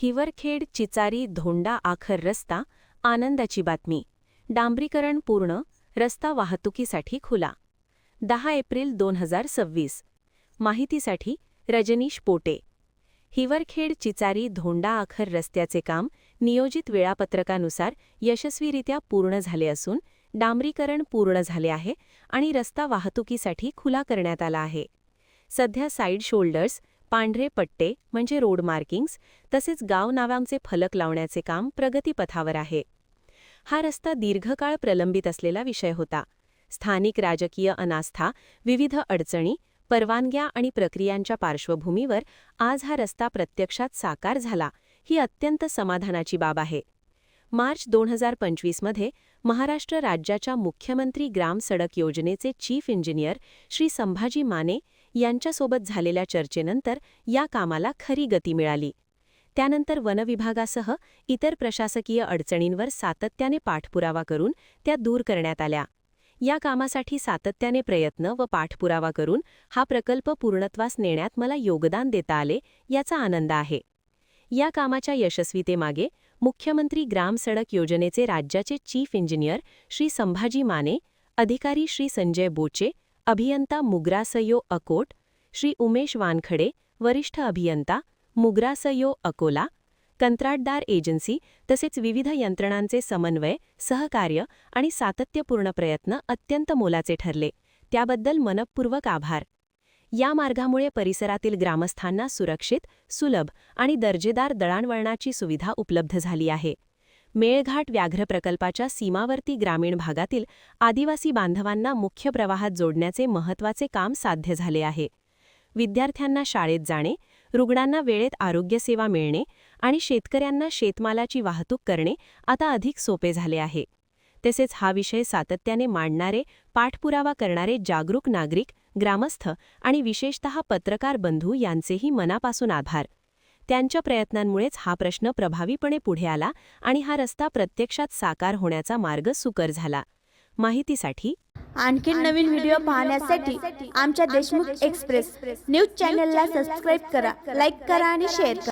हिवरखेड चिचारी धोंडा आखर रस्ता आनंदाची बातमी. डांबरीकरण पूर्ण, रस्ता वाहतुकीसाठी खुला. 10 एप्रिल 2026. माहितीसाठी रजनीश पोटे. हिवरखेड चिचारी धोंडा आखर रस्त्याचे काम नियोजित वेळापत्रकानुसार यशस्वीरित्या पूर्ण झाले असून डांबरीकरण पूर्ण झाले आहे आणि रस्ता वाहतुकीसाठी खुला करण्यात आला आहे. सध्या साईड शोल्डर्स, पांढरे पट्टे म्हणजे रोड मार्किंग्स तसेच गाव नावांचे फलक लावण्याचे काम प्रगतीपथावर आहे. हा रस्ता दीर्घकाळ प्रलंबित असलेला विषय होता. स्थानिक राजकीय अनास्था, विविध अडचणी, परवानग्या आणि प्रक्रियांच्या पार्श्वभूमीवर आज हा रस्ता प्रत्यक्षात साकार झाला, ही अत्यंत समाधानाची बाब आहे. मार्च 2025 मध्ये महाराष्ट्र राज्याच्या मुख्यमंत्री ग्राम सडक योजनेचे चीफ इंजिनियर श्री संभाजी माने यांच्यासोबत झालेल्या चर्चेनंतर या कामाला खरी गती मिळाली. त्यानंतर वनविभागासह इतर प्रशासकीय अडचणींवर सातत्याने पाठपुरावा करून त्या दूर करण्यात आल्या. या कामासाठी सातत्याने प्रयत्न व पाठपुरावा करून हा प्रकल्प पूर्णत्वास नेण्यात मला योगदान देता आले, याचा आनंद आहे. या कामाच्या यशस्वीतेमागे मुख्यमंत्री ग्राम सडक योजनेचे राज्याचे चीफ इंजिनियर श्री संभाजी माने, अधिकारी श्री संजय बोचे, अभियंता मुग्रासयो अकोट, श्री उमेश वानखडे, वरिष्ठ अभियंता, मुग्रासयो अकोला, कंत्राटदार एजन्सी तसेच विविध यंत्रणांचे समन्वय, सहकार्य आणि सातत्यपूर्ण प्रयत्न अत्यंत मोलाचे ठरले. त्याबद्दल मनःपूर्वक आभार. या मार्गामुळे परिसरातील ग्रामस्थांना सुरक्षित, सुलभ आणि दर्जेदार दळणवळणाची सुविधा उपलब्ध झाली आहे. मेळघाट व्याघ्र प्रकल्पाच्या सीमावर्ती ग्रामीण भागातील आदिवासी बांधवांना मुख्य प्रवाहात जोडण्याचे महत्त्वाचे काम साध्य झाले आहे. विद्यार्थ्यांना शाळेत जाणे, रुग्णांना वेळेत आरोग्यसेवा मिळणे आणि शेतकऱ्यांना शेतमालाची वाहतूक करणे आता अधिक सोपे झाले आहे. तसेच हा विषय सातत्याने मांडणारे, पाठपुरावा करणारे जागरूक नागरिक, ग्रामस्थ आणि विशेषतः पत्रकार बंधू यांचेही मनापासून आभार. त्यांच्या प्रयत्नांमुळेच हा प्रश्न प्रभावीपणे पुढे आला आणि हा रस्ता प्रत्यक्षात साकार होण्याचा मार्ग सुकर झाला. माहितीसाठी आणखीन नवीन व्हिडिओ पाहण्यासाठी आमच्या देशमुख एक्सप्रेस न्यूज चॅनलला सबस्क्राईब करा, लाईक करा आणि शेअर करा.